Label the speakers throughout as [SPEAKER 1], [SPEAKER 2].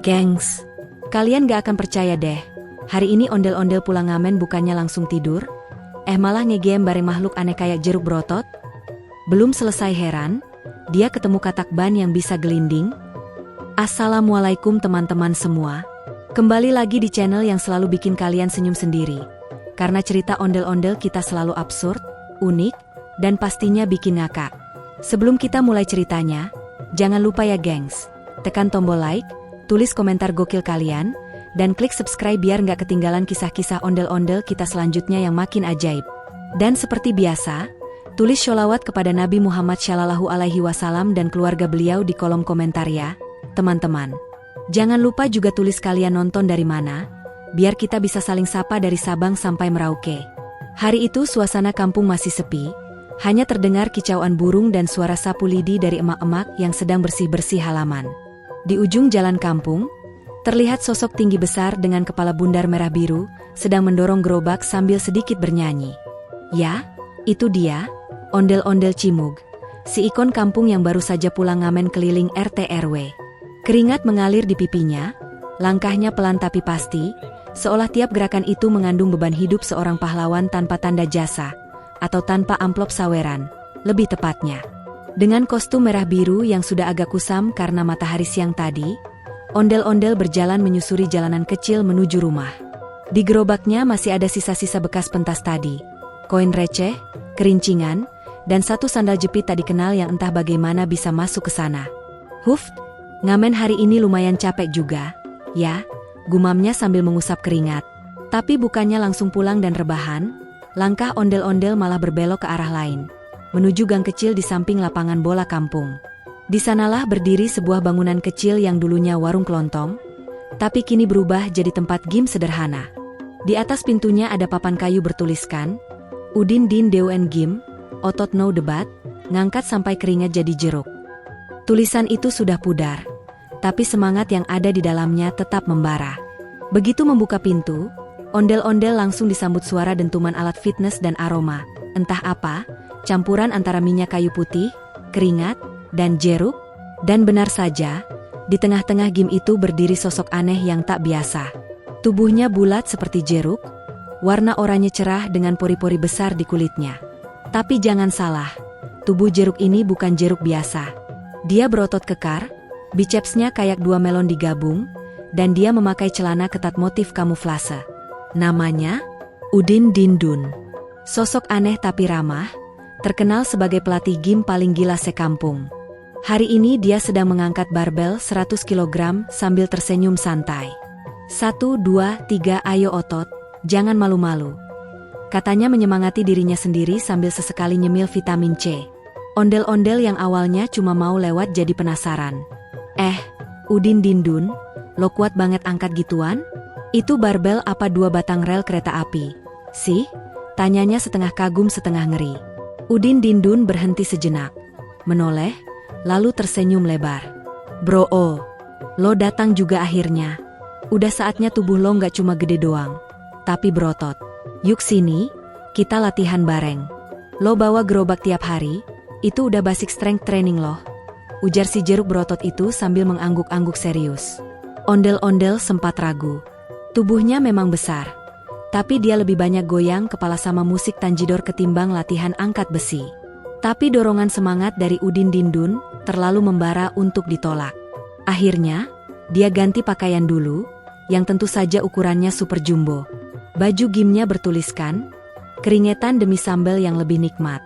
[SPEAKER 1] Gengs, kalian gak akan percaya deh. Hari ini ondel-ondel pulang ngamen bukannya langsung tidur, malah ngegame bareng makhluk aneh kayak jeruk berotot. Belum selesai heran, dia ketemu katak ban yang bisa gelinding. Assalamualaikum teman-teman semua. Kembali lagi di channel yang selalu bikin kalian senyum sendiri. Karena cerita ondel-ondel kita selalu absurd, unik, dan pastinya bikin ngakak. Sebelum kita mulai ceritanya, jangan lupa ya gengs, tekan tombol like, tulis komentar gokil kalian, dan klik subscribe biar nggak ketinggalan kisah-kisah ondel-ondel kita selanjutnya yang makin ajaib. Dan seperti biasa, tulis sholawat kepada Nabi Muhammad Shallallahu Alaihi Wasallam dan keluarga beliau di kolom komentar ya, teman-teman. Jangan lupa juga tulis kalian nonton dari mana, biar kita bisa saling sapa dari Sabang sampai Merauke. Hari itu suasana kampung masih sepi, hanya terdengar kicauan burung dan suara sapu lidi dari emak-emak yang sedang bersih-bersih halaman. Di ujung jalan kampung, terlihat sosok tinggi besar dengan kepala bundar merah biru, sedang mendorong gerobak sambil sedikit bernyanyi. Ya, itu dia, ondel-ondel Cimug, si ikon kampung yang baru saja pulang ngamen keliling RT RW. Keringat mengalir di pipinya, langkahnya pelan tapi pasti, seolah tiap gerakan itu mengandung beban hidup seorang pahlawan tanpa tanda jasa, atau tanpa amplop saweran, lebih tepatnya. Dengan kostum merah biru yang sudah agak kusam karena matahari siang tadi, ondel-ondel berjalan menyusuri jalanan kecil menuju rumah. Di gerobaknya masih ada sisa-sisa bekas pentas tadi, koin receh, kerincingan, dan satu sandal jepit tak dikenal yang entah bagaimana bisa masuk ke sana. Huf, ngamen hari ini lumayan capek juga, ya, gumamnya sambil mengusap keringat. Tapi bukannya langsung pulang dan rebahan, langkah ondel-ondel malah berbelok ke arah lain, menuju gang kecil di samping lapangan bola kampung. Di sanalah berdiri sebuah bangunan kecil yang dulunya warung kelontong, tapi kini berubah jadi tempat game sederhana. Di atas pintunya ada papan kayu bertuliskan, Udin Din Deuen Game, otot no debat, ngangkat sampai keringat jadi jeruk. Tulisan itu sudah pudar, tapi semangat yang ada di dalamnya tetap membara. Begitu membuka pintu, ondel-ondel langsung disambut suara dentuman alat fitness dan aroma, entah apa, campuran antara minyak kayu putih, keringat, dan jeruk. Dan benar saja, di tengah-tengah game itu berdiri sosok aneh yang tak biasa. Tubuhnya bulat seperti jeruk, warna oranye cerah dengan pori-pori besar di kulitnya. Tapi jangan salah, tubuh jeruk ini bukan jeruk biasa. Dia berotot kekar, bicepsnya kayak dua melon digabung, dan dia memakai celana ketat motif kamuflase. Namanya Udin Dindun. Sosok aneh tapi ramah, terkenal sebagai pelatih game paling gila sekampung. Hari ini dia sedang mengangkat barbel 100 kg sambil tersenyum santai. 1, 2, 3 ayo otot, jangan malu-malu. Katanya menyemangati dirinya sendiri sambil sesekali nyemil vitamin C. Ondel-ondel yang awalnya cuma mau lewat jadi penasaran. Udin Dindun, lo kuat banget angkat gituan? Itu barbel apa 2 batang rel kereta api? Sih? Tanyanya setengah kagum setengah ngeri. Udin Dindun berhenti sejenak, menoleh, lalu tersenyum lebar. Bro, lo datang juga akhirnya. Udah saatnya tubuh lo nggak cuma gede doang, tapi berotot. Yuk sini, kita latihan bareng. Lo bawa gerobak tiap hari, itu udah basic strength training loh, ujar si jeruk berotot itu sambil mengangguk-angguk serius. Ondel-ondel sempat ragu. Tubuhnya memang besar, tapi dia lebih banyak goyang kepala sama musik tanjidor ketimbang latihan angkat besi. Tapi dorongan semangat dari Udin Dindun terlalu membara untuk ditolak. Akhirnya, dia ganti pakaian dulu, yang tentu saja ukurannya super jumbo. Baju gymnya bertuliskan, keringetan demi sambal yang lebih nikmat.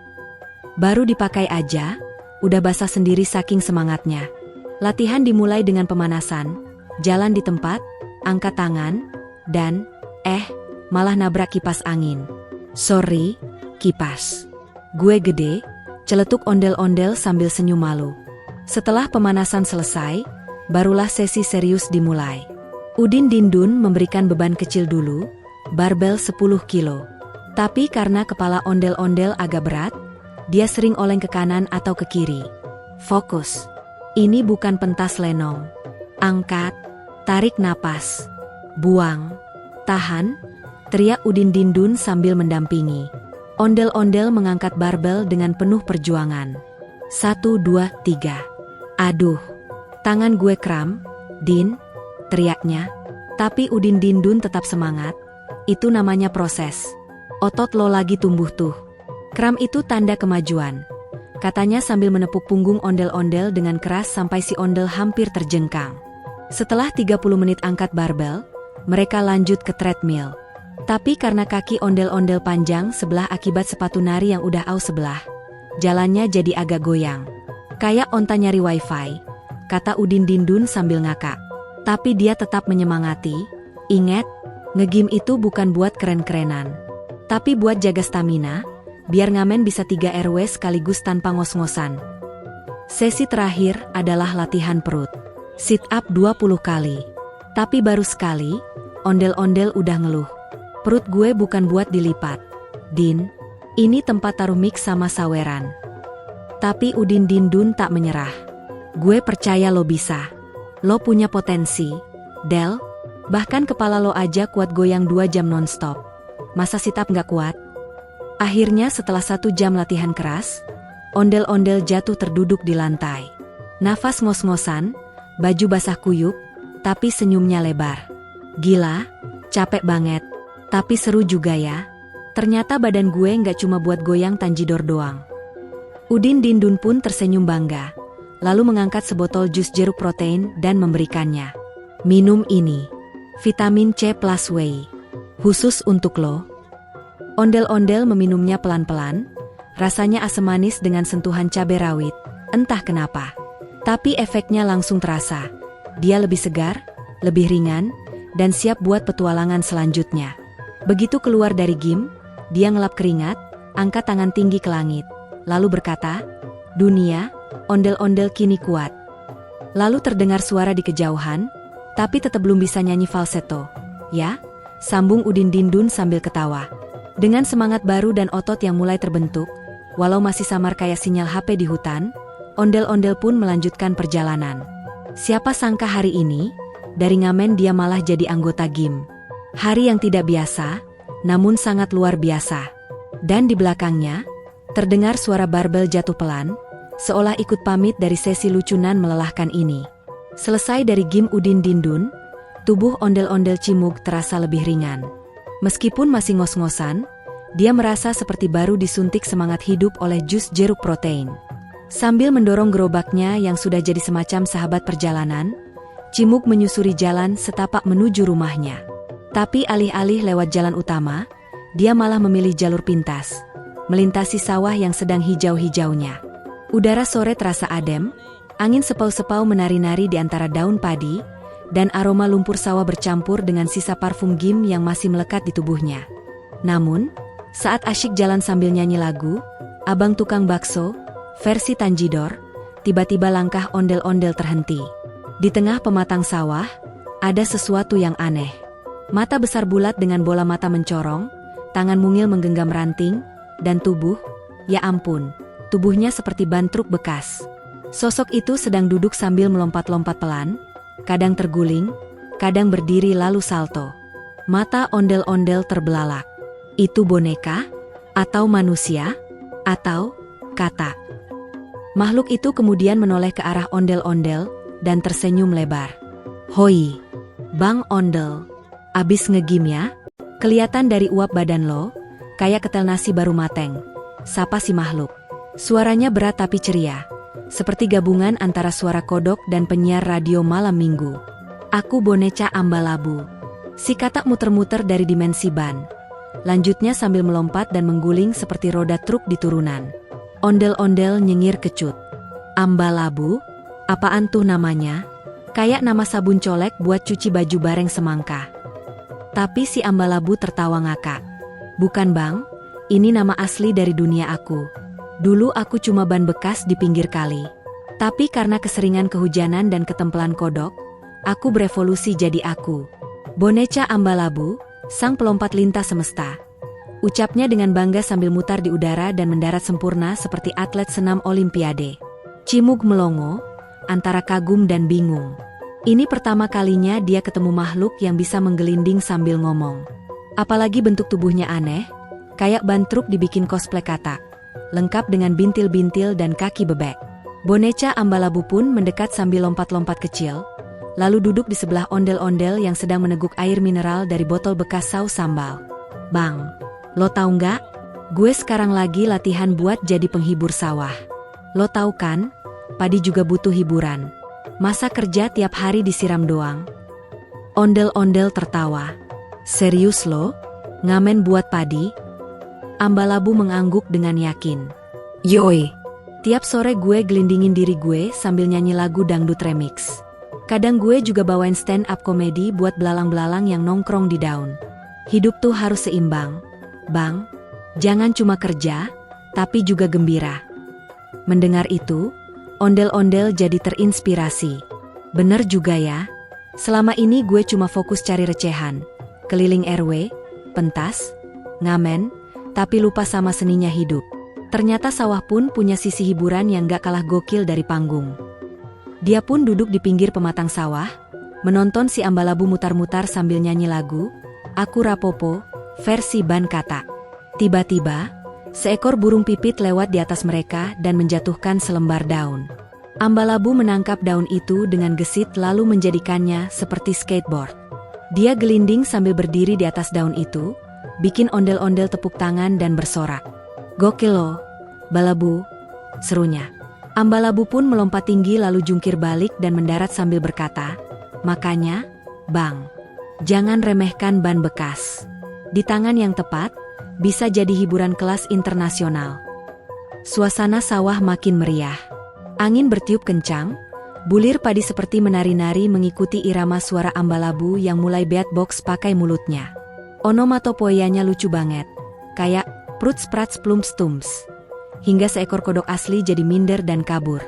[SPEAKER 1] Baru dipakai aja, udah basah sendiri saking semangatnya. Latihan dimulai dengan pemanasan, jalan di tempat, angkat tangan, dan, malah nabrak kipas angin. Sorry, kipas. Gue gede, celetuk ondel-ondel sambil senyum malu. Setelah pemanasan selesai, barulah sesi serius dimulai. Udin Dindun memberikan beban kecil dulu, barbel 10 kilo. Tapi karena kepala ondel-ondel agak berat, dia sering oleng ke kanan atau ke kiri. Fokus. Ini bukan pentas lenong. Angkat, tarik napas. Buang, tahan, teriak Udin Dindun sambil mendampingi. Ondel-ondel mengangkat barbel dengan penuh perjuangan. 1, 2, 3. Aduh, tangan gue kram, Din, teriaknya. Tapi Udin Dindun tetap semangat. Itu namanya proses. Otot lo lagi tumbuh tuh. Kram itu tanda kemajuan, katanya sambil menepuk punggung ondel-ondel dengan keras sampai si ondel hampir terjengkang. Setelah 30 menit angkat barbel, mereka lanjut ke treadmill. Tapi karena kaki ondel-ondel panjang sebelah akibat sepatu nari yang udah aus sebelah, jalannya jadi agak goyang. Kayak onta nyari wifi, kata Udin Dindun sambil ngakak. Tapi dia tetap menyemangati. Ingat, nge-gym itu bukan buat keren-kerenan, tapi buat jaga stamina, biar ngamen bisa 3 RW sekaligus tanpa ngos-ngosan. Sesi terakhir adalah latihan perut. Sit up 20 kali. Tapi baru sekali, ondel-ondel udah ngeluh. Perut gue bukan buat dilipat. Din, ini tempat taruh mix sama saweran. Tapi Udin Dindun tak menyerah. Gue percaya lo bisa. Lo punya potensi, Del. Bahkan kepala lo aja kuat goyang 2 jam nonstop. Masa sit up gak kuat? Akhirnya setelah 1 jam latihan keras, ondel-ondel jatuh terduduk di lantai. Nafas ngos-ngosan, baju basah kuyup, tapi senyumnya lebar. Gila, capek banget, tapi seru juga ya. Ternyata badan gue nggak cuma buat goyang tanjidor doang. Udin Dindun pun tersenyum bangga, lalu mengangkat sebotol jus jeruk protein dan memberikannya. Minum ini, vitamin C plus whey, khusus untuk lo. Ondel-ondel meminumnya pelan-pelan, rasanya asam manis dengan sentuhan cabai rawit, entah kenapa. Tapi efeknya langsung terasa. Dia lebih segar, lebih ringan, dan siap buat petualangan selanjutnya. Begitu keluar dari gym, dia ngelap keringat, angkat tangan tinggi ke langit, lalu berkata, "Dunia, ondel-ondel kini kuat." Lalu terdengar suara di kejauhan, tapi tetap belum bisa nyanyi falsetto. Ya, sambung Udin Dindun sambil ketawa. Dengan semangat baru dan otot yang mulai terbentuk, walau masih samar kayak sinyal HP di hutan, ondel-ondel pun melanjutkan perjalanan. Siapa sangka hari ini, dari ngamen dia malah jadi anggota gym. Hari yang tidak biasa, namun sangat luar biasa. Dan di belakangnya, terdengar suara barbel jatuh pelan, seolah ikut pamit dari sesi lucunan melelahkan ini. Selesai dari gym Udin Dindun, tubuh ondel-ondel Cimug terasa lebih ringan. Meskipun masih ngos-ngosan, dia merasa seperti baru disuntik semangat hidup oleh jus jeruk protein. Sambil mendorong gerobaknya yang sudah jadi semacam sahabat perjalanan, Cimug menyusuri jalan setapak menuju rumahnya. Tapi alih-alih lewat jalan utama, dia malah memilih jalur pintas, melintasi sawah yang sedang hijau-hijaunya. Udara sore terasa adem, angin sepau-sepau menari-nari di antara daun padi, dan aroma lumpur sawah bercampur dengan sisa parfum gym yang masih melekat di tubuhnya. Namun, saat asyik jalan sambil nyanyi lagu, abang tukang bakso, versi tanjidor, tiba-tiba langkah ondel-ondel terhenti. Di tengah pematang sawah, ada sesuatu yang aneh. Mata besar bulat dengan bola mata mencorong, tangan mungil menggenggam ranting, dan tubuh, ya ampun, tubuhnya seperti ban truk bekas. Sosok itu sedang duduk sambil melompat-lompat pelan, kadang terguling, kadang berdiri lalu salto. Mata ondel-ondel terbelalak. Itu boneka? Atau manusia? Atau kata? Makhluk itu kemudian menoleh ke arah ondel-ondel dan tersenyum lebar. "Hoi, Bang Ondel, abis nge-gym ya? Kelihatan dari uap badan lo, kayak ketel nasi baru mateng," sapa si makhluk. Suaranya berat tapi ceria, seperti gabungan antara suara kodok dan penyiar radio malam minggu. "Aku Boneca Ambalabu." Si katak muter-muter dari dimensi ban. Lanjutnya sambil melompat dan mengguling seperti roda truk di turunan. Ondel-ondel nyengir kecut. "Ambalabu? Apaan tuh namanya? Kayak nama sabun colek buat cuci baju bareng semangka." Tapi si Ambalabu tertawa ngakak. "Bukan bang, ini nama asli dari dunia aku. Dulu aku cuma ban bekas di pinggir kali. Tapi karena keseringan kehujanan dan ketempelan kodok, aku berevolusi jadi aku. Boneca Ambalabu, sang pelompat lintas semesta." Ucapnya dengan bangga sambil mutar di udara dan mendarat sempurna seperti atlet senam olimpiade. Cimug melongo, antara kagum dan bingung. Ini pertama kalinya dia ketemu makhluk yang bisa menggelinding sambil ngomong. Apalagi bentuk tubuhnya aneh, kayak ban truk dibikin cosplay katak, lengkap dengan bintil-bintil dan kaki bebek. Boneca Ambalabu pun mendekat sambil lompat-lompat kecil, lalu duduk di sebelah ondel-ondel yang sedang meneguk air mineral dari botol bekas saus sambal. "Bang, lo tahu nggak? Gue sekarang lagi latihan buat jadi penghibur sawah. Lo tahu kan, padi juga butuh hiburan. Masa kerja tiap hari disiram doang?" Ondel-ondel tertawa. "Serius lo? Ngamen buat padi?" Ambalabu mengangguk dengan yakin. "Yoi. Tiap sore gue gelindingin diri gue sambil nyanyi lagu dangdut remix. Kadang gue juga bawain stand up komedi buat belalang-belalang yang nongkrong di daun. Hidup tuh harus seimbang, Bang. Jangan cuma kerja, tapi juga gembira." Mendengar itu, ondel-ondel jadi terinspirasi. "Bener juga ya. Selama ini gue cuma fokus cari recehan, keliling RW, pentas, ngamen, tapi lupa sama seninya hidup. Ternyata sawah pun punya sisi hiburan yang gak kalah gokil dari panggung." Dia pun duduk di pinggir pematang sawah, menonton si Ambalabu mutar-mutar sambil nyanyi lagu, "Aku Rapopo," versi Ban Kata. Tiba-tiba, seekor burung pipit lewat di atas mereka dan menjatuhkan selembar daun. Ambalabu menangkap daun itu dengan gesit lalu menjadikannya seperti skateboard. Dia gelinding sambil berdiri di atas daun itu, bikin ondel-ondel tepuk tangan dan bersorak. "Gokil lo, Balabu," serunya. Ambalabu pun melompat tinggi lalu jungkir balik dan mendarat sambil berkata, "Makanya, Bang, jangan remehkan ban bekas. Di tangan yang tepat, bisa jadi hiburan kelas internasional." Suasana sawah makin meriah. Angin bertiup kencang, bulir padi seperti menari-nari mengikuti irama suara Ambalabu yang mulai beatbox pakai mulutnya. Onomatopoeianya lucu banget, kayak pruts prats plums tums. Hingga seekor kodok asli jadi minder dan kabur.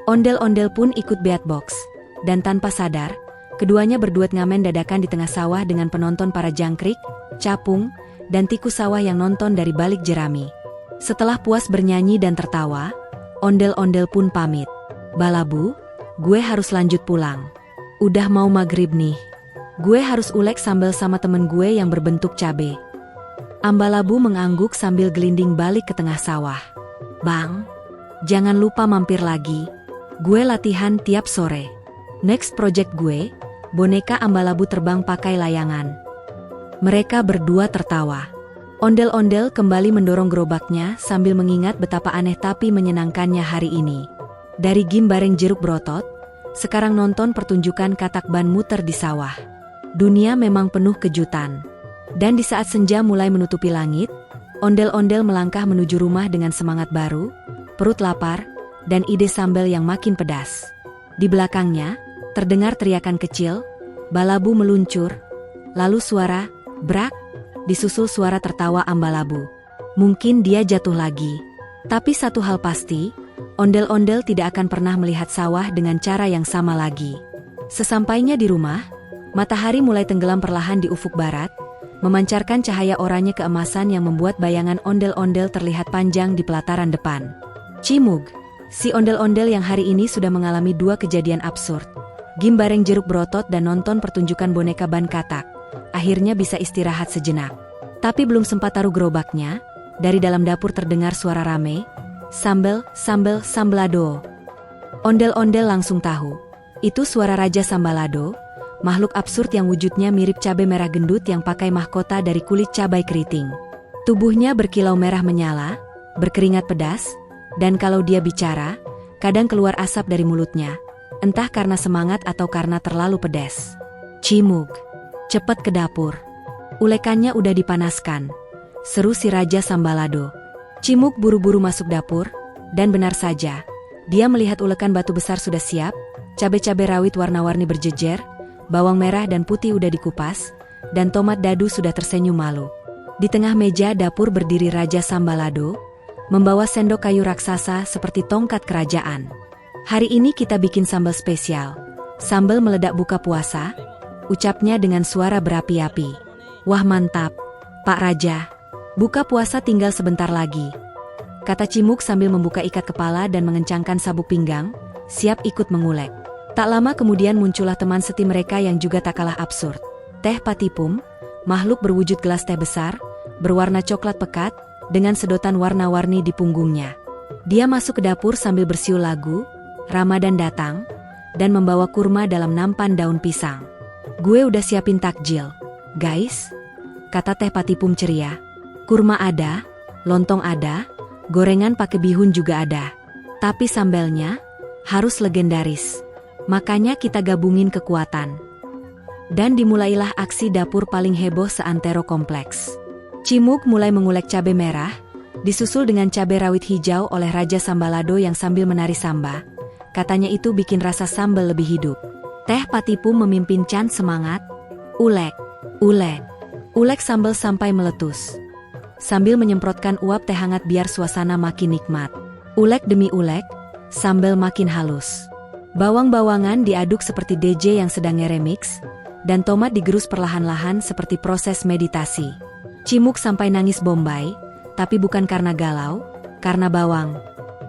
[SPEAKER 1] Ondel-ondel pun ikut beatbox, dan tanpa sadar, keduanya berduet ngamen dadakan di tengah sawah dengan penonton para jangkrik, capung, dan tikus sawah yang nonton dari balik jerami. Setelah puas bernyanyi dan tertawa, ondel-ondel pun pamit. "Balabu, gue harus lanjut pulang. Udah mau maghrib nih. Gue harus ulek sambal sama temen gue yang berbentuk cabe." Ambalabu mengangguk sambil gelinding balik ke tengah sawah. "Bang, jangan lupa mampir lagi. Gue latihan tiap sore. Next project gue, boneka Ambalabu terbang pakai layangan." Mereka berdua tertawa. Ondel-ondel kembali mendorong gerobaknya sambil mengingat betapa aneh tapi menyenangkannya hari ini. Dari Gimbareng Jeruk Brotot, sekarang nonton pertunjukan katak ban muter di sawah. Dunia memang penuh kejutan. Dan di saat senja mulai menutupi langit, ondel-ondel melangkah menuju rumah dengan semangat baru, perut lapar, dan ide sambal yang makin pedas. Di belakangnya, terdengar teriakan kecil, Balabu meluncur, lalu suara, brak, disusul suara tertawa Ambalabu. Mungkin dia jatuh lagi. Tapi satu hal pasti, ondel-ondel tidak akan pernah melihat sawah dengan cara yang sama lagi. Sesampainya di rumah, matahari mulai tenggelam perlahan di ufuk barat, memancarkan cahaya oranye keemasan yang membuat bayangan ondel-ondel terlihat panjang di pelataran depan. Cimug, si ondel-ondel yang hari ini sudah mengalami dua kejadian absurd, Gimbareng Jeruk Brotot dan nonton pertunjukan boneka ban katak, akhirnya bisa istirahat sejenak. Tapi belum sempat taruh gerobaknya, dari dalam dapur terdengar suara rame, "Sambel, sambel, sambalado." Ondel-ondel langsung tahu, itu suara Raja Sambalado, makhluk absurd yang wujudnya mirip cabai merah gendut yang pakai mahkota dari kulit cabai keriting. Tubuhnya berkilau merah menyala, berkeringat pedas, dan kalau dia bicara, kadang keluar asap dari mulutnya, entah karena semangat atau karena terlalu pedas. "Cimug, cepet ke dapur. Ulekannya udah dipanaskan," seru si Raja Sambalado. Cimug buru-buru masuk dapur, dan benar saja, dia melihat ulekan batu besar sudah siap, cabai-cabai rawit warna-warni berjejer, bawang merah dan putih udah dikupas, dan tomat dadu sudah tersenyum malu. Di tengah meja dapur berdiri Raja Sambalado, membawa sendok kayu raksasa seperti tongkat kerajaan. "Hari ini kita bikin sambal spesial. Sambal meledak buka puasa," ucapnya dengan suara berapi-api. "Wah mantap, Pak Raja. Buka puasa tinggal sebentar lagi," kata Cimug sambil membuka ikat kepala dan mengencangkan sabuk pinggang, siap ikut mengulek. Tak lama kemudian muncullah teman seti mereka yang juga tak kalah absurd. Teh Patipum, makhluk berwujud gelas teh besar, berwarna coklat pekat, dengan sedotan warna-warni di punggungnya. Dia masuk ke dapur sambil bersiul lagu, "Ramadan datang," dan membawa kurma dalam nampan daun pisang. "Gue udah siapin takjil, guys," kata Teh Patipum ceria. "Kurma ada, lontong ada, gorengan pakai bihun juga ada. Tapi sambelnya harus legendaris. Makanya kita gabungin kekuatan." Dan dimulailah aksi dapur paling heboh seantero kompleks. Cimug mulai mengulek cabai merah, disusul dengan cabai rawit hijau oleh Raja Sambalado yang sambil menari samba. Katanya itu bikin rasa sambal lebih hidup. Teh Patipum memimpin Chan semangat. "Ulek, ulek, ulek sambal sampai meletus." Sambil menyemprotkan uap teh hangat biar suasana makin nikmat. Ulek demi ulek, sambal makin halus. Bawang-bawangan diaduk seperti DJ yang sedang ngeremix, dan tomat digerus perlahan-lahan seperti proses meditasi. Cimug sampai nangis bombay, tapi bukan karena galau, karena bawang.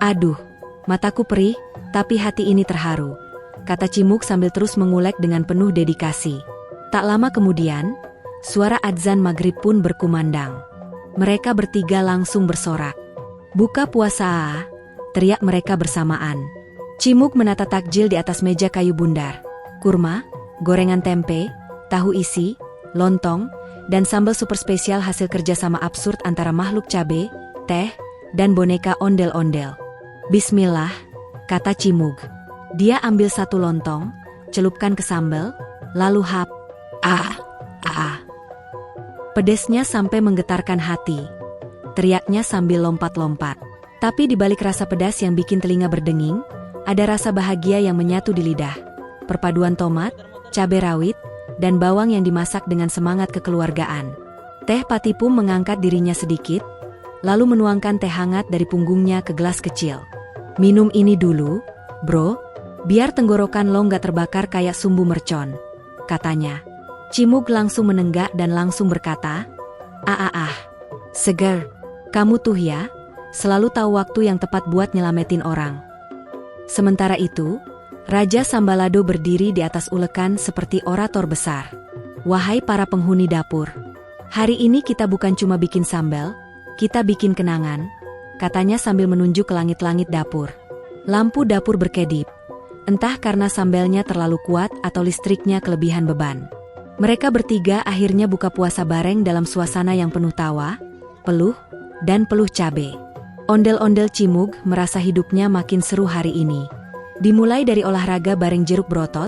[SPEAKER 1] "Aduh, mataku perih, tapi hati ini terharu," kata Cimug sambil terus mengulek dengan penuh dedikasi. Tak lama kemudian, suara adzan maghrib pun berkumandang. Mereka bertiga langsung bersorak. "Buka puasa!" teriak mereka bersamaan. Cimug menata takjil di atas meja kayu bundar. Kurma, gorengan tempe, tahu isi, lontong, dan sambal super spesial hasil kerjasama absurd antara makhluk cabe, teh, dan boneka ondel-ondel. "Bismillah," kata Cimug. Dia ambil satu lontong, celupkan ke sambal, lalu hap. "Ah, ah." Pedesnya sampai menggetarkan hati. Teriaknya sambil lompat-lompat. Tapi di balik rasa pedas yang bikin telinga berdenging, ada rasa bahagia yang menyatu di lidah. Perpaduan tomat, cabai rawit, dan bawang yang dimasak dengan semangat kekeluargaan. Teh Patipum mengangkat dirinya sedikit, lalu menuangkan teh hangat dari punggungnya ke gelas kecil. "Minum ini dulu, bro, biar tenggorokan lo nggak terbakar kayak sumbu mercon," katanya. Cimug langsung menenggak dan langsung berkata, "Ah, seger. Kamu tuh ya, selalu tahu waktu yang tepat buat nyelametin orang." Sementara itu, Raja Sambalado berdiri di atas ulekan seperti orator besar. "Wahai para penghuni dapur, hari ini kita bukan cuma bikin sambal, kita bikin kenangan," katanya sambil menunjuk ke langit-langit dapur. Lampu dapur berkedip, entah karena sambalnya terlalu kuat atau listriknya kelebihan beban. Mereka bertiga akhirnya buka puasa bareng dalam suasana yang penuh tawa, peluh, dan peluh cabe. Ondel-ondel Cimug merasa hidupnya makin seru hari ini. Dimulai dari olahraga bareng jeruk brotot,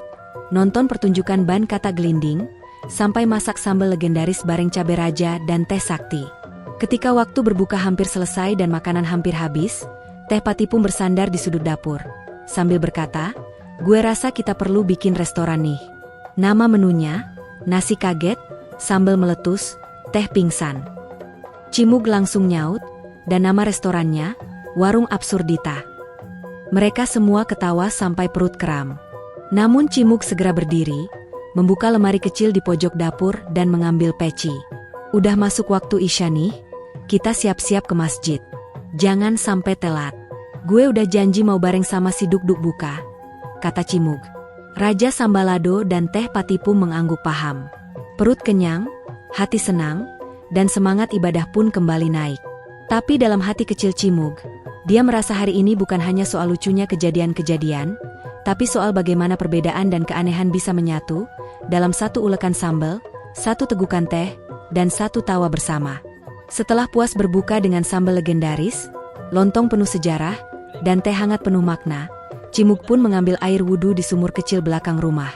[SPEAKER 1] nonton pertunjukan ban kata gelinding, sampai masak sambal legendaris bareng cabai raja dan teh sakti. Ketika waktu berbuka hampir selesai dan makanan hampir habis, Teh Patipum bersandar di sudut dapur, sambil berkata, "Gue rasa kita perlu bikin restoran nih. Nama menunya, nasi kaget, sambal meletus, teh pingsan." Cimug langsung nyaut, dan nama restorannya, Warung Absurdita. Mereka semua ketawa sampai perut kram. Namun Cimug segera berdiri, membuka lemari kecil di pojok dapur dan mengambil peci. "Udah masuk waktu Isya nih, kita siap-siap ke masjid. Jangan sampai telat. Gue udah janji mau bareng sama si Duk-Duk buka," kata Cimug. Raja Sambalado dan Teh Patipum mengangguk paham. Perut kenyang, hati senang, dan semangat ibadah pun kembali naik. Tapi dalam hati kecil Cimug, dia merasa hari ini bukan hanya soal lucunya kejadian-kejadian, tapi soal bagaimana perbedaan dan keanehan bisa menyatu dalam satu ulekan sambal, satu tegukan teh, dan satu tawa bersama. Setelah puas berbuka dengan sambal legendaris, lontong penuh sejarah, dan teh hangat penuh makna, Cimug pun mengambil air wudhu di sumur kecil belakang rumah.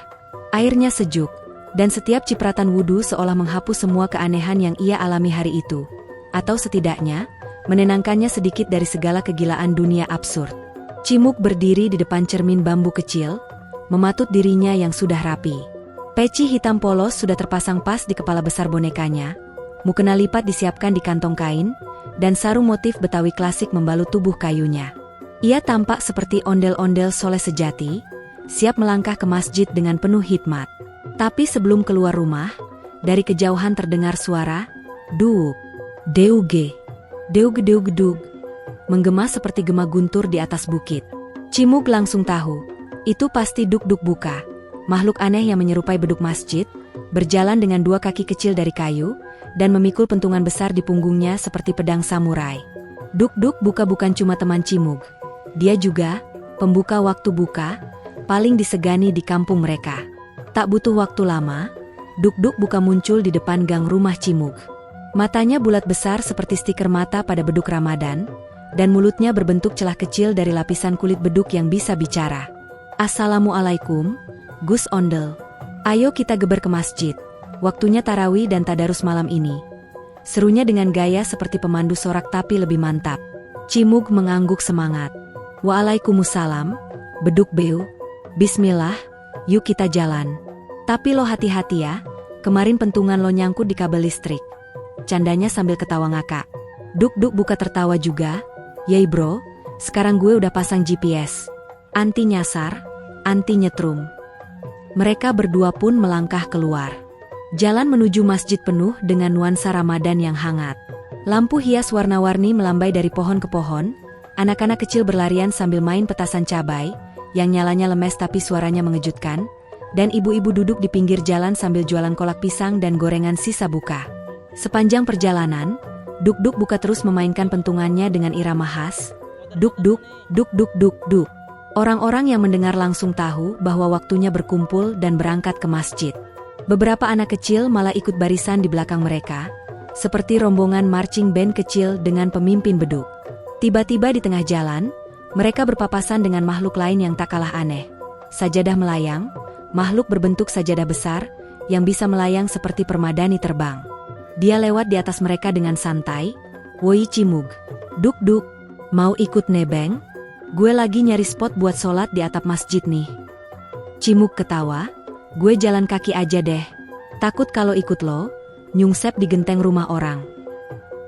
[SPEAKER 1] Airnya sejuk, dan setiap cipratan wudhu seolah menghapus semua keanehan yang ia alami hari itu. Atau setidaknya, menenangkannya sedikit dari segala kegilaan dunia absurd. Cimug berdiri di depan cermin bambu kecil, mematut dirinya yang sudah rapi. Peci hitam polos sudah terpasang pas di kepala besar bonekanya, mukena lipat disiapkan di kantong kain, dan sarung motif Betawi klasik membalut tubuh kayunya. Ia tampak seperti ondel-ondel soleh sejati, siap melangkah ke masjid dengan penuh hikmat. Tapi sebelum keluar rumah, dari kejauhan terdengar suara, "Duk, deuge, deug-deug-dug," menggema seperti gema guntur di atas bukit. Cimug langsung tahu, itu pasti Duk-Duk buka, makhluk aneh yang menyerupai beduk masjid, berjalan dengan dua kaki kecil dari kayu, dan memikul pentungan besar di punggungnya seperti pedang samurai. Duk-Duk buka bukan cuma teman Cimug. Dia juga pembuka waktu buka, paling disegani di kampung mereka. Tak butuh waktu lama, Duk-Duk Buka muncul di depan gang rumah Cimug. Matanya bulat besar seperti stiker mata pada beduk Ramadan, dan mulutnya berbentuk celah kecil dari lapisan kulit beduk yang bisa bicara. Assalamualaikum, Gus Ondel. Ayo kita geber ke masjid. Waktunya tarawih dan tadarus malam ini. Serunya dengan gaya seperti pemandu sorak tapi lebih mantap. Cimug mengangguk semangat. Waalaikumsalam, beduk beu. Bismillah, yuk kita jalan. Tapi lo hati-hati ya, kemarin pentungan lo nyangkut di kabel listrik. Candanya sambil ketawa ngakak. Duk-Duk Buka tertawa juga. Yey bro, sekarang gue udah pasang GPS. Anti nyasar, anti nyetrum. Mereka berdua pun melangkah keluar. Jalan menuju masjid penuh dengan nuansa Ramadan yang hangat. Lampu hias warna-warni melambai dari pohon ke pohon. Anak-anak kecil berlarian sambil main petasan cabai, yang nyalanya lemes tapi suaranya mengejutkan. Dan ibu-ibu duduk di pinggir jalan sambil jualan kolak pisang dan gorengan sisa buka. Sepanjang perjalanan, Duk-Duk Buka terus memainkan pentungannya dengan irama khas. Duk-duk, duk-duk-duk-duk. Orang-orang yang mendengar langsung tahu bahwa waktunya berkumpul dan berangkat ke masjid. Beberapa anak kecil malah ikut barisan di belakang mereka, seperti rombongan marching band kecil dengan pemimpin beduk. Tiba-tiba di tengah jalan, mereka berpapasan dengan makhluk lain yang tak kalah aneh. Sajadah melayang, makhluk berbentuk sajadah besar, yang bisa melayang seperti permadani terbang. Dia lewat di atas mereka dengan santai. Woi Cimug, Duk-Duk, mau ikut nebeng? Gue lagi nyari spot buat sholat di atap masjid nih. Cimug ketawa. Gue jalan kaki aja deh. Takut kalau ikut lo, nyungsep di genteng rumah orang.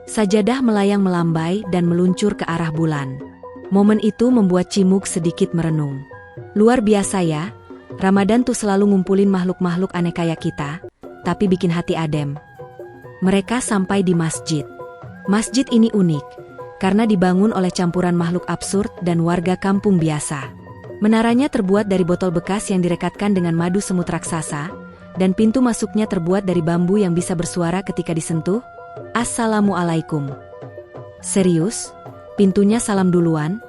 [SPEAKER 1] Sajadah melayang melambai dan meluncur ke arah bulan. Momen itu membuat Cimug sedikit merenung. Luar biasa ya, Ramadan tuh selalu ngumpulin makhluk-makhluk aneh kayak kita, tapi bikin hati adem. Mereka sampai di masjid. Masjid ini unik, karena dibangun oleh campuran makhluk absurd dan warga kampung biasa. Menaranya terbuat dari botol bekas yang direkatkan dengan madu semut raksasa, dan pintu masuknya terbuat dari bambu yang bisa bersuara ketika disentuh. Assalamualaikum. Serius? Pintunya salam duluan?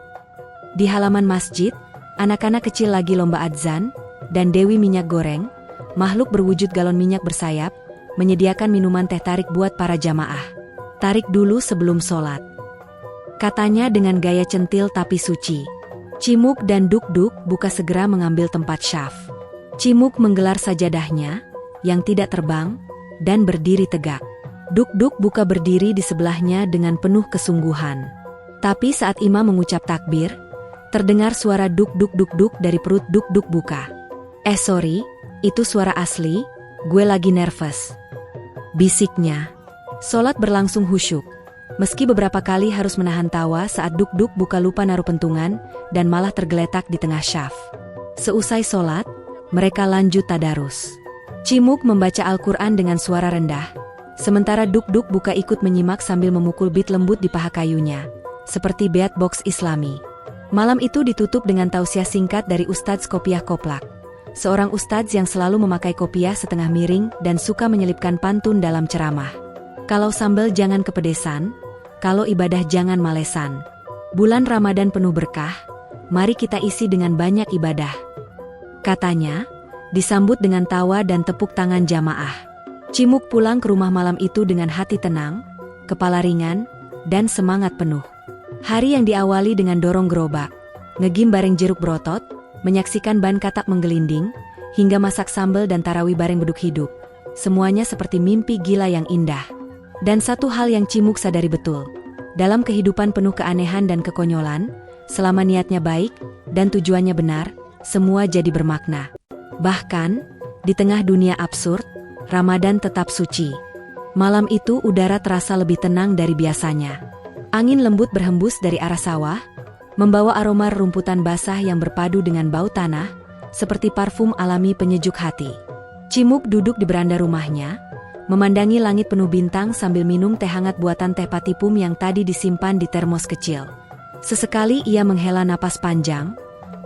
[SPEAKER 1] Di halaman masjid, anak-anak kecil lagi lomba adzan, dan Dewi Minyak Goreng, makhluk berwujud galon minyak bersayap, menyediakan minuman teh tarik buat para jamaah. Tarik dulu sebelum sholat, katanya dengan gaya centil tapi suci. Cimug dan Duk-Duk Buka segera mengambil tempat syaf. Cimug menggelar sajadahnya, yang tidak terbang, dan berdiri tegak. Duk-Duk Buka berdiri di sebelahnya dengan penuh kesungguhan. Tapi saat imam mengucap takbir, terdengar suara duk-duk-duk-duk dari perut Duk-Duk Buka. Sorry, itu suara asli, gue lagi nervous, bisiknya. Sholat berlangsung khusyuk. Meski beberapa kali harus menahan tawa saat Duk-Duk Buka lupa naruh pentungan dan malah tergeletak di tengah syaf. Seusai sholat, mereka lanjut tadarus. Cimug membaca Al-Quran dengan suara rendah, sementara Duk-Duk Buka ikut menyimak sambil memukul beat lembut di paha kayunya, seperti beatbox Islami. Malam itu ditutup dengan tausiah singkat dari Ustadz Kopiah Koplak, seorang ustadz yang selalu memakai kopiah setengah miring dan suka menyelipkan pantun dalam ceramah. Kalau sambal jangan kepedesan, kalau ibadah jangan malesan. Bulan Ramadan penuh berkah, mari kita isi dengan banyak ibadah, katanya, disambut dengan tawa dan tepuk tangan jamaah. Cimug pulang ke rumah malam itu dengan hati tenang, kepala ringan, dan semangat penuh. Hari yang diawali dengan dorong gerobak, ngegim bareng jeruk brotot, menyaksikan ban katak menggelinding, hingga masak sambal dan tarawih bareng beduk hidup. Semuanya seperti mimpi gila yang indah. Dan satu hal yang Cimug sadari betul, dalam kehidupan penuh keanehan dan kekonyolan, selama niatnya baik dan tujuannya benar, semua jadi bermakna. Bahkan, di tengah dunia absurd, Ramadan tetap suci. Malam itu udara terasa lebih tenang dari biasanya. Angin lembut berhembus dari arah sawah, membawa aroma rumputan basah yang berpadu dengan bau tanah, seperti parfum alami penyejuk hati. Cimug duduk di beranda rumahnya, memandangi langit penuh bintang sambil minum teh hangat buatan Teh Patipum yang tadi disimpan di termos kecil. Sesekali ia menghela napas panjang,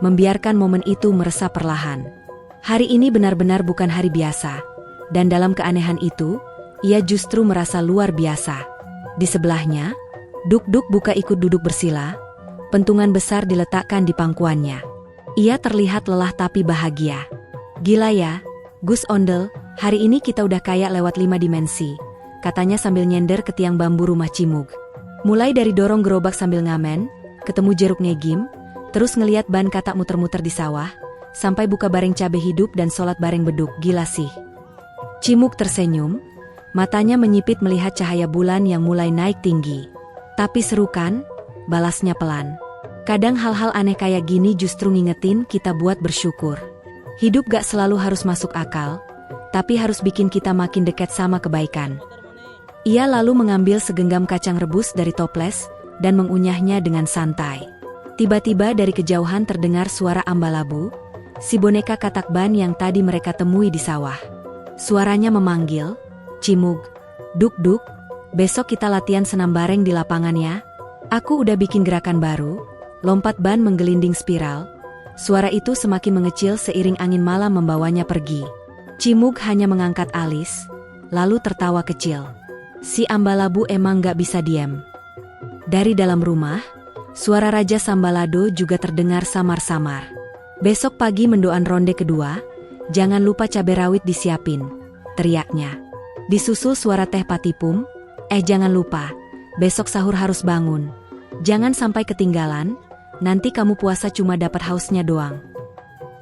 [SPEAKER 1] membiarkan momen itu meresap perlahan. Hari ini benar-benar bukan hari biasa, dan dalam keanehan itu, ia justru merasa luar biasa. Di sebelahnya, Duk-Duk Buka ikut duduk bersila, pentungan besar diletakkan di pangkuannya. Ia terlihat lelah tapi bahagia. Gila ya, Gus Ondel, hari ini kita udah kayak lewat 5 dimensi, katanya sambil nyender ke tiang bambu rumah Cimug. Mulai dari dorong gerobak sambil ngamen, ketemu jeruk ngegim, terus ngeliat ban katak muter-muter di sawah, sampai buka bareng cabe hidup dan sholat bareng beduk, gila sih. Cimug tersenyum, matanya menyipit melihat cahaya bulan yang mulai naik tinggi. Tapi seru kan? Balasnya pelan. Kadang hal-hal aneh kayak gini justru ngingetin kita buat bersyukur. Hidup gak selalu harus masuk akal, tapi harus bikin kita makin dekat sama kebaikan. Ia lalu mengambil segenggam kacang rebus dari toples dan mengunyahnya dengan santai. Tiba-tiba dari kejauhan terdengar suara Ambalabu, si boneka katak ban yang tadi mereka temui di sawah. Suaranya memanggil, "Cimug, duk-duk, besok kita latihan senam bareng di lapangan ya. Aku udah bikin gerakan baru, lompat ban menggelinding spiral." Suara itu semakin mengecil seiring angin malam membawanya pergi. Cimug hanya mengangkat alis, lalu tertawa kecil. Si Ambalabu emang gak bisa diam. Dari dalam rumah, suara Raja Sambalado juga terdengar samar-samar. "Besok pagi mendoan ronde kedua, jangan lupa cabai rawit disiapin," teriaknya. Disusul suara Teh Patipum, "Jangan lupa, besok sahur harus bangun. Jangan sampai ketinggalan, nanti kamu puasa cuma dapat hausnya doang."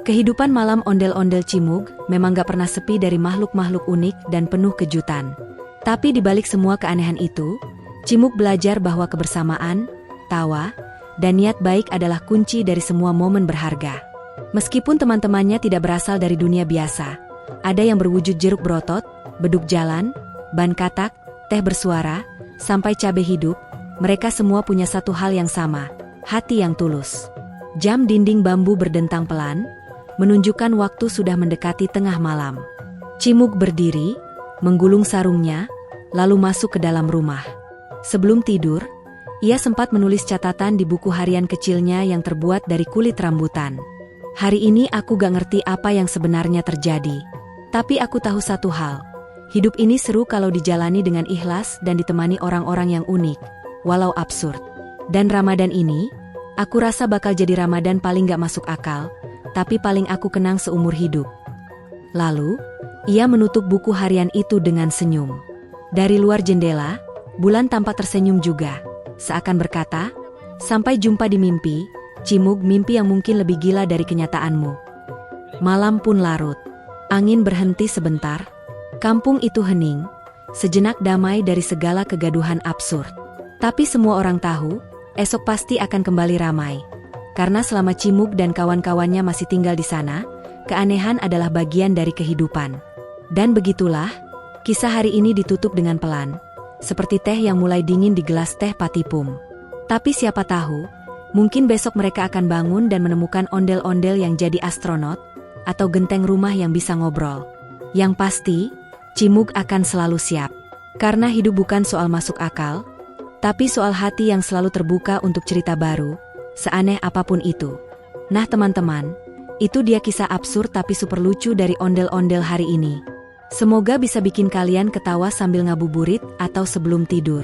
[SPEAKER 1] Kehidupan malam ondel-ondel Cimug memang gak pernah sepi dari makhluk-makhluk unik dan penuh kejutan. Tapi di balik semua keanehan itu, Cimug belajar bahwa kebersamaan, tawa, dan niat baik adalah kunci dari semua momen berharga. Meskipun teman-temannya tidak berasal dari dunia biasa, ada yang berwujud jeruk berotot, beduk jalan, ban katak, teh bersuara, sampai cabai hidup, mereka semua punya satu hal yang sama, hati yang tulus. Jam dinding bambu berdentang pelan, menunjukkan waktu sudah mendekati tengah malam. Cimug berdiri, menggulung sarungnya, lalu masuk ke dalam rumah. Sebelum tidur, ia sempat menulis catatan di buku harian kecilnya yang terbuat dari kulit rambutan. "Hari ini aku gak ngerti apa yang sebenarnya terjadi. Tapi aku tahu satu hal, hidup ini seru kalau dijalani dengan ikhlas dan ditemani orang-orang yang unik, walau absurd. Dan Ramadan ini, aku rasa bakal jadi Ramadan paling gak masuk akal, tapi paling aku kenang seumur hidup." Lalu, ia menutup buku harian itu dengan senyum. Dari luar jendela, bulan tampak tersenyum juga, seakan berkata, "Sampai jumpa di mimpi, Cimug, mimpi yang mungkin lebih gila dari kenyataanmu." Malam pun larut. Angin berhenti sebentar. Kampung itu hening, sejenak damai dari segala kegaduhan absurd. Tapi semua orang tahu, esok pasti akan kembali ramai. Karena selama Cimug dan kawan-kawannya masih tinggal di sana, keanehan adalah bagian dari kehidupan. Dan begitulah, kisah hari ini ditutup dengan pelan, seperti teh yang mulai dingin di gelas Teh Patipum. Tapi siapa tahu, mungkin besok mereka akan bangun dan menemukan ondel-ondel yang jadi astronot, atau genteng rumah yang bisa ngobrol. Yang pasti, Cimug akan selalu siap. Karena hidup bukan soal masuk akal, tapi soal hati yang selalu terbuka untuk cerita baru, seaneh apapun itu. Nah teman-teman, itu dia kisah absurd tapi super lucu dari ondel-ondel hari ini. Semoga bisa bikin kalian ketawa sambil ngabuburit atau sebelum tidur.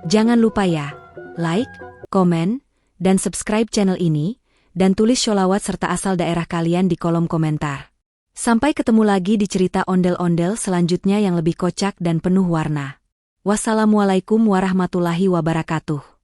[SPEAKER 1] Jangan lupa ya, like, komen, dan subscribe channel ini, dan tulis sholawat serta asal daerah kalian di kolom komentar. Sampai ketemu lagi di cerita ondel-ondel selanjutnya yang lebih kocak dan penuh warna. Wassalamualaikum warahmatullahi wabarakatuh.